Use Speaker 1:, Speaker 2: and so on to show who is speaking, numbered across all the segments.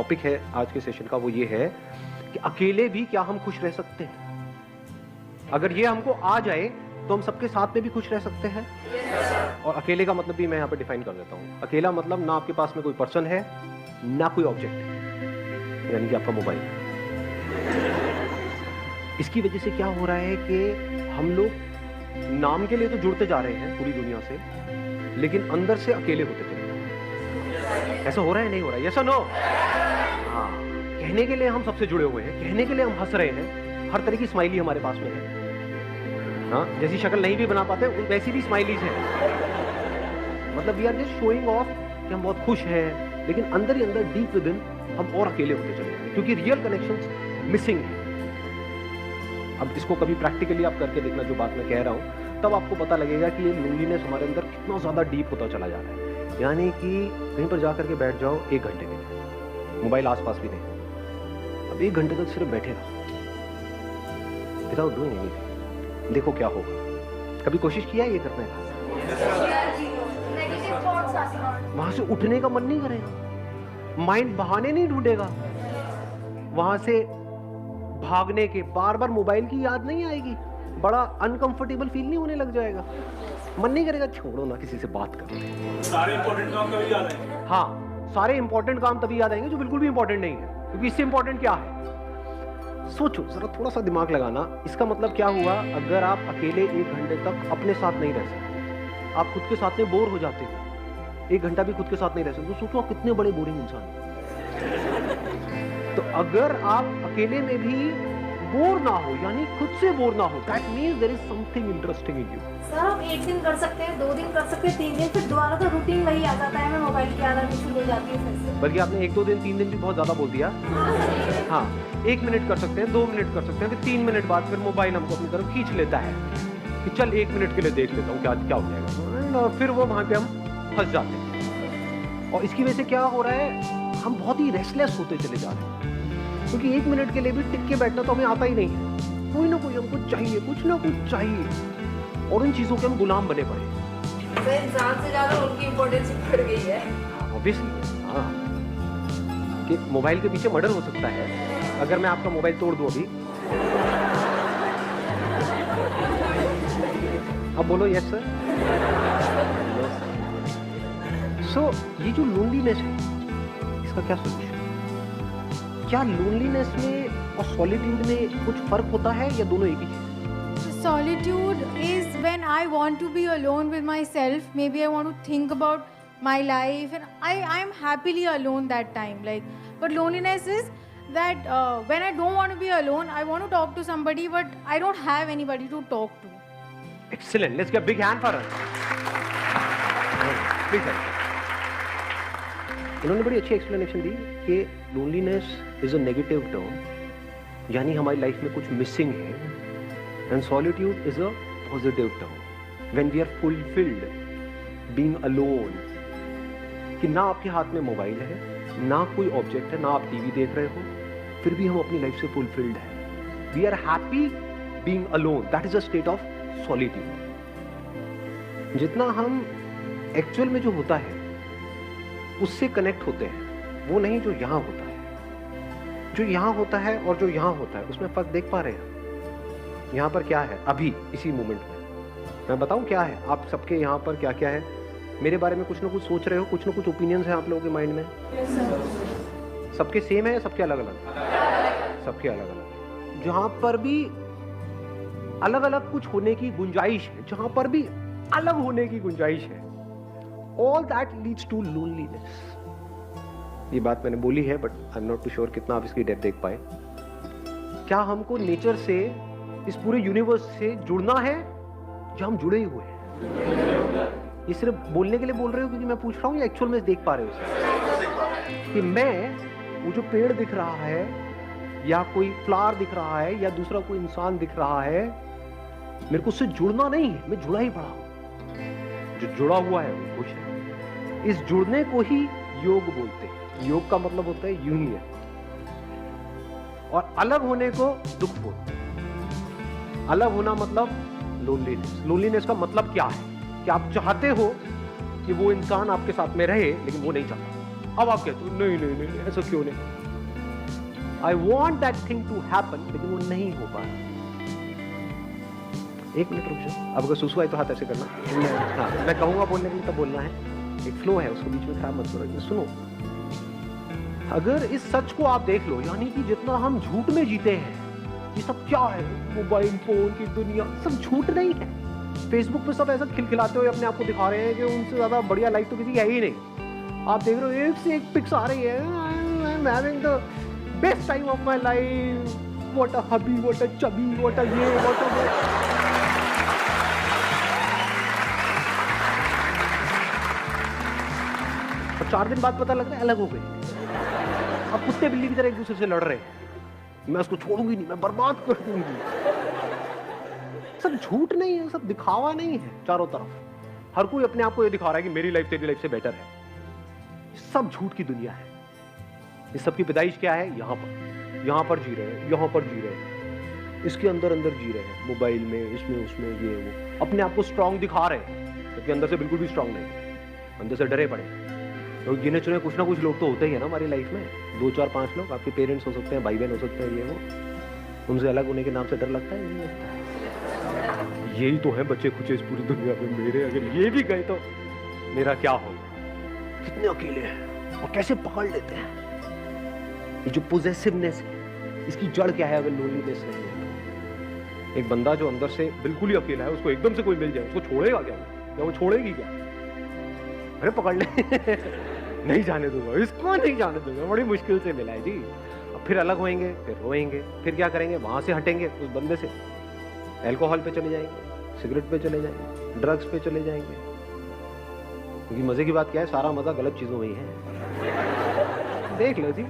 Speaker 1: Topic है आज के सेशन का वो ये है कि अकेले भी क्या हम खुश रह सकते हैं? अगर ये हमको आ जाए तो हम सबके साथ में भी खुश रह सकते हैं। और अकेले का मतलब भी मैं यहाँ पे डिफाइन कर देता हूँ। अकेला मतलब ना आपके पास में कोई पर्सन है ना कोई ऑब्जेक्ट है, यानी कि आपका मोबाइल। इसकी वजह से क्या हो रहा है कि हम लोग नाम के लिए तो जुड़ते जा रहे हैं पूरी दुनिया से, लेकिन अंदर से अकेले होते चले जा रहे हैं। ऐसा हो रहा है नहीं हो रहा है? यस और नो? हाँ, कहने के लिए हम सबसे जुड़े हुए हैं, कहने के लिए हम हंस रहे हैं, हर तरह की स्माइली हमारे पास में है। हाँ, जैसी शक्ल नहीं भी बना पाते वैसी भी स्माइलीज हैं। मतलब we are just showing off कि हम बहुत खुश हैं, लेकिन अंदर ही अंदर डीप विद इन हम और अकेले होते चले जा रहे हैं, क्योंकि रियल कनेक्शंस मिसिंग है। अब इसको कभी प्रैक्टिकली आप करके देखना जो बात मैं कह रहा हूँ, तब आपको पता लगेगा कि ये लोनलीनेस हमारे अंदर कितना ज़्यादा डीप होता चला जा रहा है। यानी कि कहीं पर जा करके बैठ जाओ 1 घंटे के लिए, मोबाइल आसपास भी नहीं, अब 1 घंटे तक सिर्फ बैठे रहो विदाउट डूइंग एनीथिंग, देखो क्या होगा। कभी कोशिश किया ये करने का? वहां से उठने का मन नहीं करेगा, माइंड बहाने नहीं ढूंढेगा, वहां से भागने के बार बार मोबाइल की याद नहीं आएगी, बड़ा अनकंफर्टेबल फील नहीं होने लग जाएगा, मन नहीं करेगा छोड़ो ना किसी से बात कर ले।
Speaker 2: सारे इंपॉर्टेंट काम कभी याद आएंगे।
Speaker 1: हाँ, सारे इंपॉर्टेंट काम तभी याद आएंगे जो बिल्कुल भी इंपॉर्टेंट नहीं है, क्योंकि इससे इंपॉर्टेंट क्या है? सोचो जरा, थोड़ा सा दिमाग लगाना। इसका मतलब क्या हुआ? अगर आप अकेले 1 घंटे तक अपने साथ नहीं रह सकते, आप खुद के साथ में बोर हो जाते हो, 1 घंटा भी खुद के साथ नहीं रह सकते, तो सोचो आप कितने बड़े बोरिंग इंसान हैं। तो अगर आप अकेले में भी बोर ना हो, यानी खुद से बोर ना हो, that means there is something interesting in you.
Speaker 3: Sir हम 1 दिन कर सकते हैं, 2 दिन कर सकते हैं, 3 दिन, फिर दोबारा तो रूटीन वही आ जाता है, मैं मोबाइल की आदत शुरू हो जाती है फिर से।
Speaker 1: बल्कि आपने 1, 2 दिन, 3 दिन भी बहुत ज्यादा बोल दिया। हाँ, 1 मिनट कर सकते हैं, 2 मिनट कर सकते हैं, फिर 3 मिनट बाद फिर मोबाइल हमको अपनी तरफ खींच लेता है कि चल 1 मिनट के लिए देख लेता हूँ क्या क्या हो जाएगा, और फिर वो वहां पे हम फंस जाते हैं। और इसकी वजह से क्या हो रहा है? हम बहुत ही रेस्टलेस होते चले जा रहे हैं, क्योंकि 1 मिनट के लिए भी टिक के बैठना तो हमें आता ही नहीं है। कोई ना कोई हमको चाहिए, कुछ ना कुछ चाहिए, और उन चीजों के हम गुलाम बने पड़े।
Speaker 3: इंसान से ज्यादा उनकी इम्पोर्टेंस बढ़ गई है
Speaker 1: ऑब्वियसली। हाँ, कि मोबाइल के पीछे मर्डर हो सकता है अगर मैं आपका मोबाइल तोड़ दूं अभी। अब बोलो यस सर। सो ये जो लोनलीनेस है, इसका क्या सोल्यूशन? क्या लोनलीनेस में और सॉलिट्यूड में कुछ फर्क होता है या दोनों एक ही चीज?
Speaker 4: Solitude is when I want to be alone with myself. Maybe I want to think about my life, and I am happily alone that time. Like, but loneliness is that when I don't want to be alone, I want to talk to somebody, but I don't have anybody to talk to.
Speaker 1: Excellent. Let's give a big hand for her. Big hand. इन्होंने बड़ी अच्छी explanation दी कि loneliness is a negative term, यानी हमारी life में कुछ missing है, and solitude is a positive term when we are fulfilled being alone, कि ना आपके हाथ में मोबाइल है, ना कोई ऑब्जेक्ट है, ना आप टीवी देख रहे हो, फिर भी हम अपनी लाइफ से फुलफिल्ड हैं। We are happy being alone, that is a state of solitude. जितना हम एक्चुअल में जो होता है उससे कनेक्ट होते हैं, वो नहीं जो यहाँ होता है। जो यहाँ होता है और जो यहाँ होता है उसमें फर्क देख पा रहे हैं? यहाँ पर क्या है अभी इसी मोमेंट में? मैं बताऊँ क्या है? आप सबके यहाँ पर क्या क्या है? मेरे बारे में कुछ ना कुछ सोच रहे हो, कुछ ना कुछ ओपिनियंस हैं आप लोगों के माइंड में। सबके सेम है या सबके अलग अलग? सबके अलग अलग। जहाँ पर भी अलग अलग कुछ होने की गुंजाइश है, जहाँ पर भी अलग होने की गुंजाइश है, all that leads to loneliness। ये बात मैंने बोली है, but I am not too sure कितना आप इसकी डेप्थ देख पाए। क्या हमको नेचर से, इस पूरे यूनिवर्स से जुड़ना है, या हम जुड़े ही हुए हैं? ये सिर्फ बोलने के लिए बोल रहे हो क्योंकि मैं पूछ रहा हूँ, या एक्चुअल में देख पा रहे हो कि मैं, वो जो पेड़ दिख रहा है, या कोई फ्लावर दिख रहा है, या दूसरा कोई इंसान दिख रहा है, मेरे को उससे जुड़ना नहीं है, मैं जुड़ा ही पड़ा हूं। जो जुड़ा हुआ है वो खुश है। इस जुड़ने को ही योग बोलते हैं। योग का मतलब होता है यूनियन, और अलग होने को दुख बोलते हैं। अलग होना मतलब लोनलीनेस। लोनलीनेस का मतलब क्या है? कि आप चाहते हो कि वो इंसान आपके साथ में रहे, लेकिन वो नहीं चाहता। अब आप कहते हो नहीं नहीं नहीं ऐसा क्यों नहीं? I want that thing to happen, लेकिन वो नहीं हो पा रहा। एक मिनट रुक जाओ, अब अगर सुसु आए तो हाथ ऐसे करना। हाँ, मैं कहूंगा बोलने के लिए तब बोलना है, एक फ्लो है, उसको बीच में खराब मत करो। सुनो, अगर इस सच को आप देख लो, यानी कि जितना हम झूठ में जीते हैं, ये सब क्या है, मोबाइल फोन की दुनिया, सब झूठ नहीं है। फेसबुक पे सब ऐसा खिलखिलाते हुए अपने आप को दिखा रहे हैं कि उनसे ज्यादा बढ़िया लाइफ तो किसी की है ही नहीं। आप देख रहे हो एक से एक पिक्स आ रही है, I am having the best time of my life, what a hubby, what a chubby, what a ये, व्हाट अ वो। और 4 दिन बाद पता लग रहा है अलग हो गए। अब कुत्ते बिल्ली की तरह एक दूसरे से लड़ रहे हैं, मैं उसको छोड़ूंगी नहीं, मैं बर्बाद कर दूंगी। सब झूठ नहीं है, सब दिखावा नहीं है। चारों तरफ हर कोई अपने आप को ये दिखा रहा है कि मेरी लाइफ तेरी लाइफ से बेटर है। सब झूठ की दुनिया है। इस सब की पैदाइश क्या है? यहाँ पर जी रहे हैं, यहाँ पर जी रहे हैं, इसके अंदर अंदर जी रहे हैं, मोबाइल में, इसमें उसमें, ये वो, अपने आप को स्ट्रांग दिखा रहे हैं, क्योंकि अंदर से बिल्कुल भी स्ट्रांग नहीं, अंदर से डरे पड़े। तो गिने चुने कुछ ना कुछ लोग तो होते ही है ना हमारी लाइफ में, 2 4 5 लोग। आपके पेरेंट्स हो सकते हैं, भाई बहन हो सकते हैं, ये वो। उनसे अलग होने के नाम से डर लगता है? नहीं लगता है। यही तो है बच्चे खुचे इस पूरी दुनिया में मेरे, अगर ये भी गए तो मेरा क्या होगा? कितने अकेले हैं और कैसे पकड़ लेते हैं। ये जो पोजेसिवनेस है, इसकी जड़ क्या है? अगर लोनलीनेस नहीं है, एक बंदा जो अंदर से बिल्कुल ही अकेला है, उसको एकदम से कोई मिल जाए, उसको छोड़ेगा क्या? या वो छोड़ेगी क्या? अरे पकड़ ले नहीं जाने दूंगा इसको, नहीं जाने दूंगा, बड़ी मुश्किल से मिला है जी। अब फिर अलग होएंगे, फिर रोएंगे, फिर क्या करेंगे? वहां से हटेंगे उस बंदे से, अल्कोहल पे चले जाएंगे, सिगरेट पे चले जाएंगे, ड्रग्स पे चले जाएंगे। क्योंकि मजे की बात क्या है, सारा मजा गलत चीजों में ही है। देख लो जी,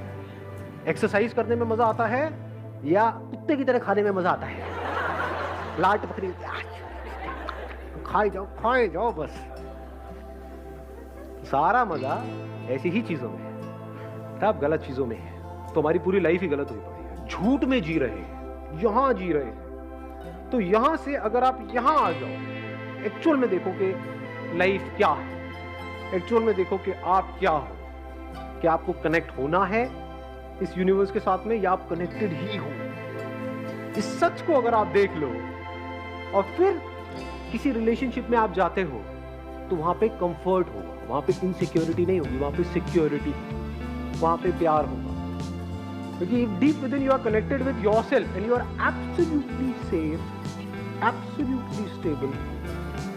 Speaker 1: एक्सरसाइज करने में मजा आता है या कुत्ते की तरह खाने में मजा आता है? लाट पकड़ी खाए जाओ बस। सारा मजा ऐसी ही चीजों में है, तब गलत चीजों में है तो हमारी पूरी लाइफ ही गलत हुई पड़ी है। झूठ में जी रहे हैं, यहां जी रहे हैं। तो यहां से अगर आप यहां आ जाओ, एक्चुअल में देखो कि लाइफ क्या है, एक्चुअल में देखो कि आप क्या हो, क्या आपको कनेक्ट होना है इस यूनिवर्स के साथ में, या आप कनेक्टेड ही हो। इस सच को अगर आप देख लो और फिर किसी रिलेशनशिप में आप जाते हो, तो वहां पे कंफर्ट होगा, वहां पे इनसिक्योरिटी नहीं होगी, वहां पे सिक्योरिटी, वहां पे प्यार होगा। क्योंकि deep within you are connected with yourself and you are absolutely safe, absolutely stable,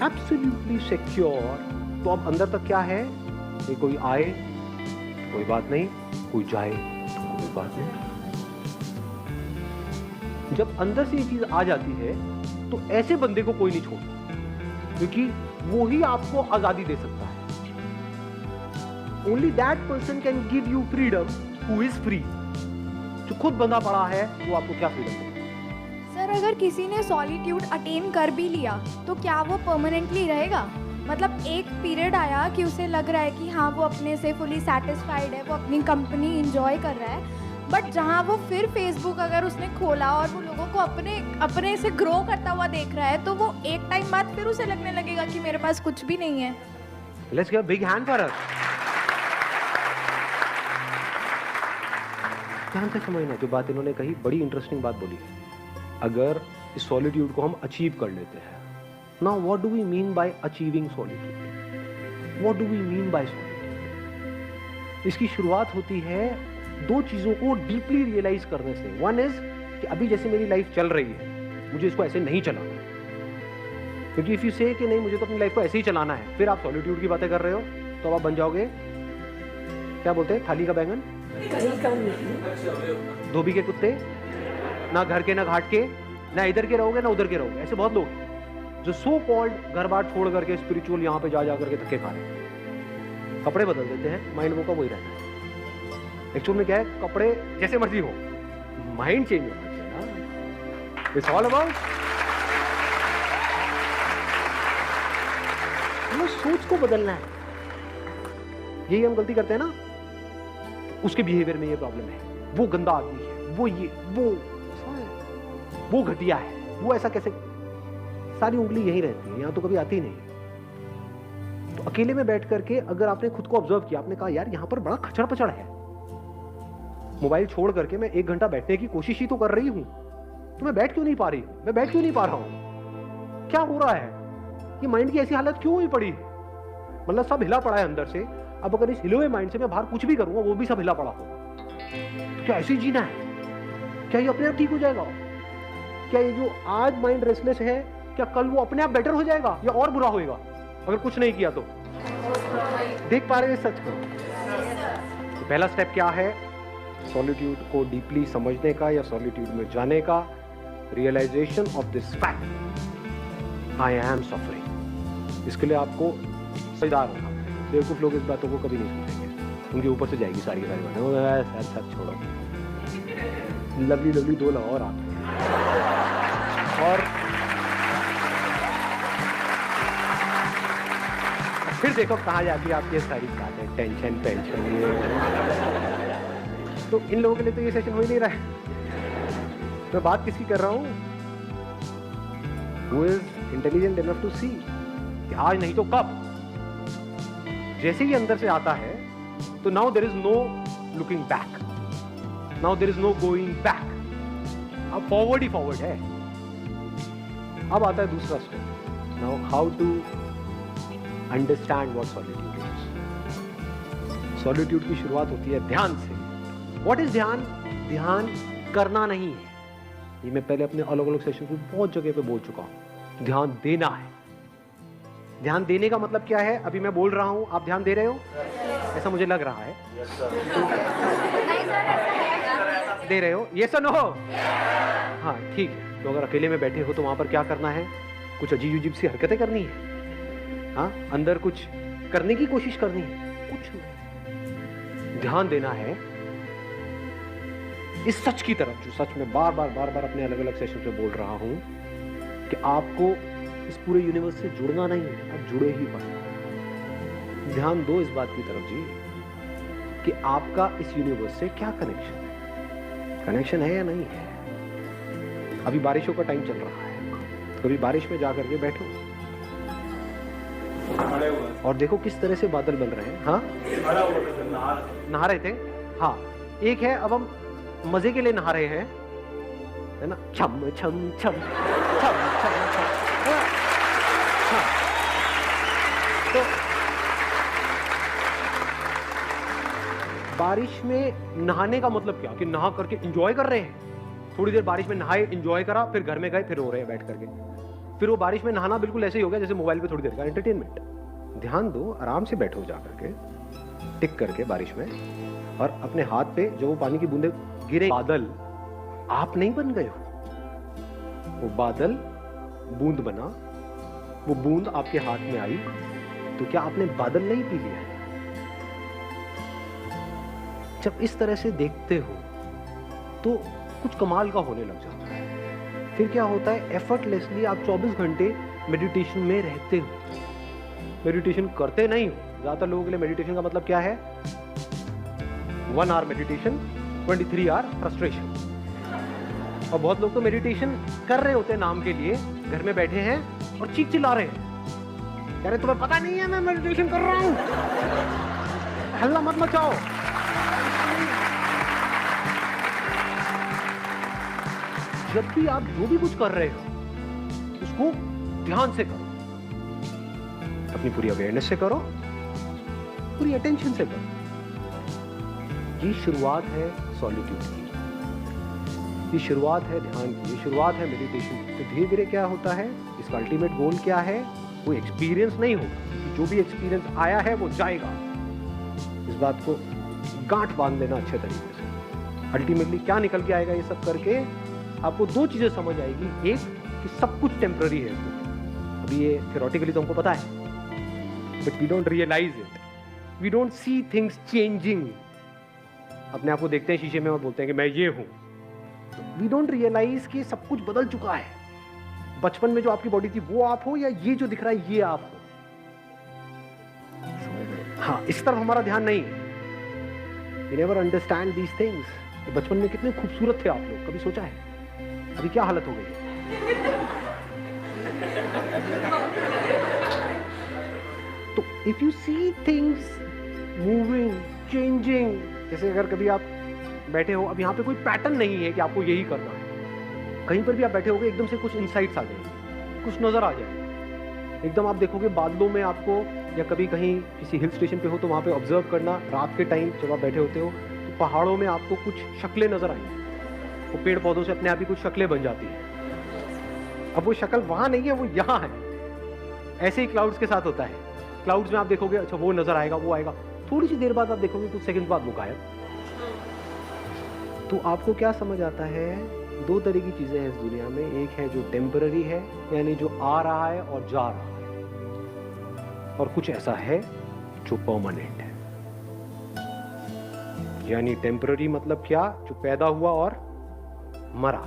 Speaker 1: absolutely secure. तो अब अंदर तक क्या है? ये कोई आए कोई बात नहीं, कोई जाए तो कोई बात नहीं। जब अंदर से ये चीज आ जाती है तो ऐसे बंदे को कोई नहीं छोड़ता, क्योंकि वो ही आपको आजादी दे सकता है। Only that person can give you freedom who is free. जो खुद बंधा पड़ा है वो आपको क्या फ्रीडम देगा?
Speaker 5: सर, अगर किसी ने सॉलिट्यूड अटेन कर भी लिया तो क्या वो परमानेंटली रहेगा? मतलब एक पीरियड आया कि उसे लग रहा है कि हाँ वो अपने से फुली सेटिस्फाइड है, वो अपनी कंपनी इंजॉय कर रहा है, बट जहाँ वो फिर फेसबुक अगर उसने खोला और वो लोगों को अपने से ग्रो करता हुआ देख रहा है, तो वो एक टाइम बाद फिर उसे लगने लगेगा कि मेरे पास कुछ भी नहीं है।
Speaker 1: Let's give a big hand for us. ध्यान से समझना, जो बात इन्होंने कही बड़ी इंटरेस्टिंग बात बोली। अगर इस सॉलिट्यूड को हम अचीव कर लेते हैं, now what do we mean by achieving solitude? What do we mean by solitude? इसकी शुरुआत होती है 2 चीजों को डीपली रियलाइज करने से। वन इज कि अभी जैसे मेरी लाइफ चल रही है, मुझे इसको ऐसे नहीं चलाना है। क्योंकि इफ यू से कि नहीं मुझे तो अपनी लाइफ को ऐसे ही चलाना है, फिर आप सॉलिट्यूड की बातें कर रहे हो, तो आप बन जाओगे, क्या बोलते हैं, थाली का बैंगन, धोबी के कुत्ते, ना घर के ना घाट के, ना इधर के रहोगे ना उधर के रहोगे। ऐसे बहुत लोग हैं जो सो कॉल्ड घर बार छोड़ करके स्पिरिचुअल यहाँ पे जा करके धक्के खा रहे हैं। कपड़े बदल देते हैं, माइंड वो का वही रहता है। एक्चुअल में क्या है, कपड़े जैसे मर्जी हो, माइंड चेंज होना चाहिए ना। इट्स ऑल अबाउट हमें सोच को बदलना है। यही हम गलती करते हैं ना, उसके बिहेवियर में ये प्रॉब्लम है, वो गंदा आदमी है, वो ये वो घटिया है, वो ऐसा कैसे, सारी उंगली यही रहती है, यहां तो कभी आती नहीं। तो अकेले में बैठ करके अगर आपने खुद को ऑब्जर्व किया, आपने कहा यार यहाँ पर बड़ा खचड़ पचड़ है, मोबाइल छोड़ करके मैं 1 घंटा बैठने की कोशिश ही तो कर रही हूं, तो मैं बैठ क्यों नहीं पा रही, मैं बैठ क्यों नहीं पा रहा हूं, क्या हो रहा है, ये माइंड की ऐसी हालत क्यों हुई पड़ी, मतलब सब हिला पड़ा है अंदर से। अब अगर इस हिले हुए माइंड से मैं बाहर कुछ भी करूंगा वो भी सब हिला पड़ा होगा, तो क्या ऐसे ही जीना है? क्या ये अपने आप ठीक हो जाएगा? क्या ये जो आज माइंड रेस्टलेस है, क्या कल वो अपने आप बेटर हो जाएगा या और बुरा होएगा अगर कुछ नहीं किया तो? देख पा रहे हैं सच को? तो पहला स्टेप क्या है? सॉलिट्यूड को डीपली समझने का या सॉलिट्यूड में जाने का, realisation of this fact, I am suffering. इसके लिए आपको समझदार होना। बेवकूफ लोग इस बातों को कभी नहीं सोचेंगे, उनके ऊपर से जाएगी सारी बातें, सब छोड़ो, लवली लवली 2 और आते हैं और फिर देखो कहाँ जाती है आपकी सारी बातें, टेंशन टेंशन ये। तो इन लोगों के लिए तो ये सेशन हो ही नहीं रहा है। मैं बात किसकी कर रहा हूँ? Who is intelligent enough to see कि आज नहीं तो कब। जैसे ही अंदर से आता है तो now there is no looking back, now there is no going back, अब फॉरवर्ड ही फॉरवर्ड है। अब आता है दूसरा step, now how to understand what solitude is। solitude की शुरुआत होती है ध्यान से। What is ध्यान? ध्यान करना नहीं है, ये मैं पहले अपने अलग अलग सेशन में बहुत जगह पे बोल चुका हूं। ध्यान देना है। ध्यान देने का मतलब क्या है? अभी मैं बोल रहा हूं, आप ध्यान दे रहे हो? ऐसा मुझे लग रहा है। दे रहे हो? यस और नो? हाँ ठीक है। तो अगर अकेले में बैठे हो तो वहां पर क्या करना है? कुछ अजीब अजीब सी हरकतें करनी है, हाँ, अंदर कुछ करने की कोशिश करनी है, कुछ नहीं। ध्यान देना है इस सच की तरफ, जो सच में बार बार अपने अलग अलग सेशन पे बोल रहा हूं कि आपको इस पूरे यूनिवर्स से जुड़ना नहीं है, आप जुड़े ही पाए। ध्यान दो इस बात की तरफ जी कि आपका इस यूनिवर्स से क्या कनेक्शन है, कनेक्शन है या नहीं है। अभी बारिशों का टाइम चल रहा है, कभी बारिश में जाकर के बैठो और देखो किस तरह से बादल बन रहे हैं। हाँ, नहा रहे थे। हाँ, एक है अब हम मजे के लिए नहा रहे हैं, है ना, छम छम छम छम छम छम। हाँ, तो बारिश में नहाने का मतलब क्या कि नहा करके एंजॉय कर रहे हैं। थोड़ी देर बारिश में नहाए, एंजॉय करा, फिर घर में गए, फिर रो रहे हैं बैठ करके। फिर वो बारिश में नहाना बिल्कुल ऐसे ही हो गया जैसे मोबाइल पे थोड़ी देर का एंटरटेनमेंट। ध्यान दो, आराम से बैठो जा करके, टिक करके बारिश में, और अपने हाथ पे जो वो पानी की बूंदे गिरे, बादल आप नहीं बन गए हो, वो बादल बूंद बना, वो बूंद आपके हाथ में आई, तो क्या आपने बादल नहीं पी लिया है? जब इस तरह से देखते हो तो कुछ कमाल का होने लग जाता है। फिर क्या होता है, एफर्टलेसली आप 24 घंटे मेडिटेशन में रहते हो, मेडिटेशन करते नहीं हो। ज्यादातर लोगों के लिए मेडिटेशन का मतलब क्या है? 1 hour मेडिटेशन, 23 hour फ्रस्ट्रेशन। और बहुत लोग तो मेडिटेशन कर रहे होते हैं नाम के लिए, घर में बैठे हैं और चीख चिल्ला रहे हैं, अरे तुम्हें पता नहीं है मैं मेडिटेशन कर रहा हूं, हल्ला मत मचाओ। जब भी आप जो भी कुछ कर रहे हो उसको ध्यान से करो, अपनी पूरी अवेयरनेस से करो, पूरी अटेंशन से करो। ये शुरुआत है सॉलिट्यूड की, ये शुरुआत है ध्यान की, ये शुरुआत है मेडिटेशन की। तो धीरे धीरे क्या होता है, इसका अल्टीमेट गोल क्या है? वो एक्सपीरियंस नहीं होगा, जो भी एक्सपीरियंस आया है वो जाएगा। इस बात को गांठ बांध लेना अच्छे तरीके से। अल्टीमेटली क्या निकल के आएगा ये सब करके? आपको 2 चीजें समझ आएगी। एक कि सब कुछ टेम्पररी है, अभी ये थियोरेटिकली तो हमको पता है, but we don't realise it, we don't see things changing. अपने आप को देखते हैं शीशे में और बोलते हैं कि मैं ये हूं, वी डोंट रियलाइज कि सब कुछ बदल चुका है। बचपन में जो आपकी बॉडी थी वो आप हो, या ये जो दिख रहा है ये आप हो। हाँ, इस तरफ हमारा ध्यान नहीं है। We never understand these things। बचपन में कितने खूबसूरत थे आप लोग, कभी सोचा है? अभी क्या हालत हो गई है? तो if you see things moving, changing, जैसे अगर कभी आप बैठे हो, अब यहाँ पे कोई पैटर्न नहीं है कि आपको यही करना है, कहीं पर भी आप बैठे होगे एकदम से कुछ इंसाइट्स आ जाएंगे, कुछ नजर आ जाएगा, एकदम आप देखोगे बादलों में आपको, या कभी कहीं किसी हिल स्टेशन पे हो तो वहाँ पे ऑब्जर्व करना, रात के टाइम जब आप बैठे होते हो तो पहाड़ों में आपको कुछ शक्लें नजर आएंगी, वो पेड़ पौधों से अपने आप ही कुछ शक्लें बन जाती हैं। अब वो शक्ल वहाँ नहीं है, वो यहाँ है। ऐसे ही क्लाउड्स के साथ होता है, क्लाउड्स में आप देखोगे अच्छा वो नजर आएगा, वो आएगा, थोड़ी सी देर बाद आप देखोगे कुछ सेकंड बाद वो गायब। तो आपको क्या समझ आता है, दो तरह की चीजें हैं इस दुनिया में, एक है जो टेम्पररी है, यानी जो आ रहा है और जा रहा है, और कुछ ऐसा है जो परमानेंट है। यानी टेम्पररी मतलब क्या, जो पैदा हुआ और मरा,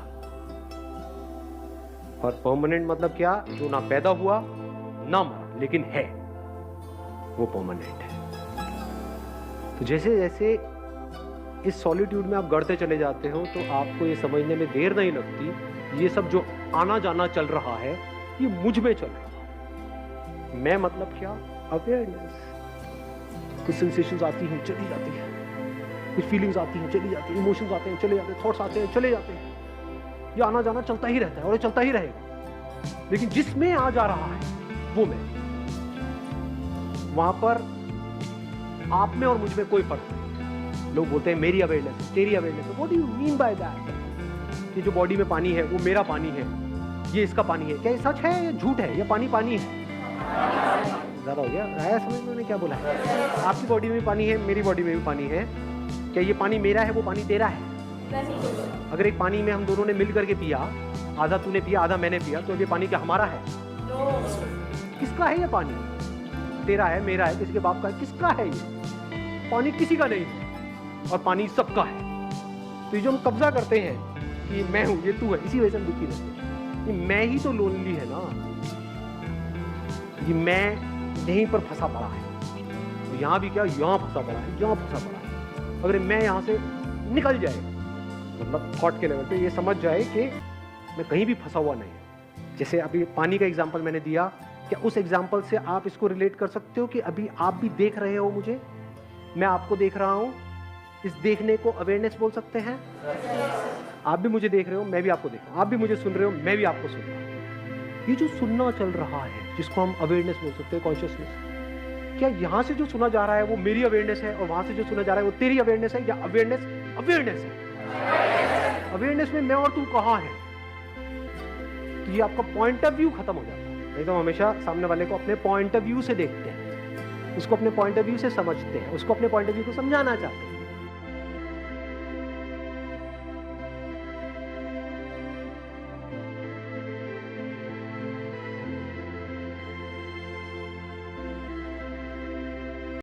Speaker 1: और परमानेंट मतलब क्या, जो ना पैदा हुआ ना मरा लेकिन है, वो परमानेंट है। तो जैसे जैसे इस सॉलिट्यूड में आप गढ़ते चले जाते हो तो आपको ये समझने में देर नहीं लगती, ये सब जो आना जाना चल रहा है ये मुझ में चल रहा है। मैं मतलब क्या, अवेयरनेस। कुछ सेंसेशंस आती हैं चली जाती है, कुछ फीलिंग्स आती हैं चली जाती है, इमोशंस आते हैं चले जाते हैं, थॉट्स आते हैं चले जाते हैं, ये आना जाना चलता ही रहता है और ये चलता ही रहेगा। लेकिन जिसमें आ जा रहा है वो मैं, वहां पर आप में और मुझ में कोई फर्क नहीं। लोग बोलते हैं मेरी अवेयरनेस, तेरी awareness, what do you mean by that? कि जो बॉडी में पानी है वो मेरा पानी है, ये इसका पानी है, क्या ये सच है या झूठ है, या पानी पानी है? ज्यादा हो गया, आया समझ में मैंने क्या बोला है? आपकी बॉडी में भी पानी है, मेरी बॉडी में भी पानी है, क्या ये पानी मेरा है, वो पानी तेरा है? अगर एक पानी में हम दोनों ने मिल करके पिया, आधा तूने पिया आधा मैंने पिया, तो अब ये पानी क्या हमारा है? किसका है ये पानी? तेरा है, मेरा है, किसी के बाप का है, किसका है ये पानी? किसी का नहीं है, और पानी सबका है। तो ये जो हम कब्जा करते हैं कि मैं हूं, ये तू है, इसी वजह से हम दुखी रहते हैं। ये मैं ही तो लोनली है ना, ये मैं यहीं पर फंसा पड़ा है। तो यहाँ भी क्या, यहाँ फंसा पड़ा है, यहाँ फंसा पड़ा है। अगर मैं यहाँ से निकल जाए, मतलब थॉट के लेवल पे ये समझ जाए कि मैं कहीं भी फंसा हुआ नहीं है। जैसे अभी पानी का एग्जाम्पल मैंने दिया, क्या उस एग्जाम्पल से आप इसको रिलेट कर सकते हो कि अभी आप भी देख रहे हो मुझे, मैं आपको देख रहा हूं, इस देखने को अवेयरनेस बोल सकते हैं? आप भी मुझे देख रहे हो, मैं भी आपको देख रहा हूं, आप भी मुझे सुन रहे हो, मैं भी आपको सुन रहा हूं। ये जो सुनना चल रहा है, जिसको हम अवेयरनेस बोल सकते हैं, कॉन्शियसनेस, क्या यहां से जो सुना जा रहा है वो मेरी अवेयरनेस है, और वहां से जो सुना जा रहा है वो तेरी अवेयरनेस है, या अवेयरनेस अवेयरनेस है? अवेयरनेस में मैं और तू कहां है? तो ये आपका पॉइंट ऑफ व्यू खत्म हो जाता है। नहीं तो हमेशा सामने वाले को अपने पॉइंट ऑफ व्यू से देखते हैं, उसको अपने पॉइंट ऑफ व्यू से समझते हैं, उसको अपने पॉइंट ऑफ व्यू को समझाना चाहते हैं।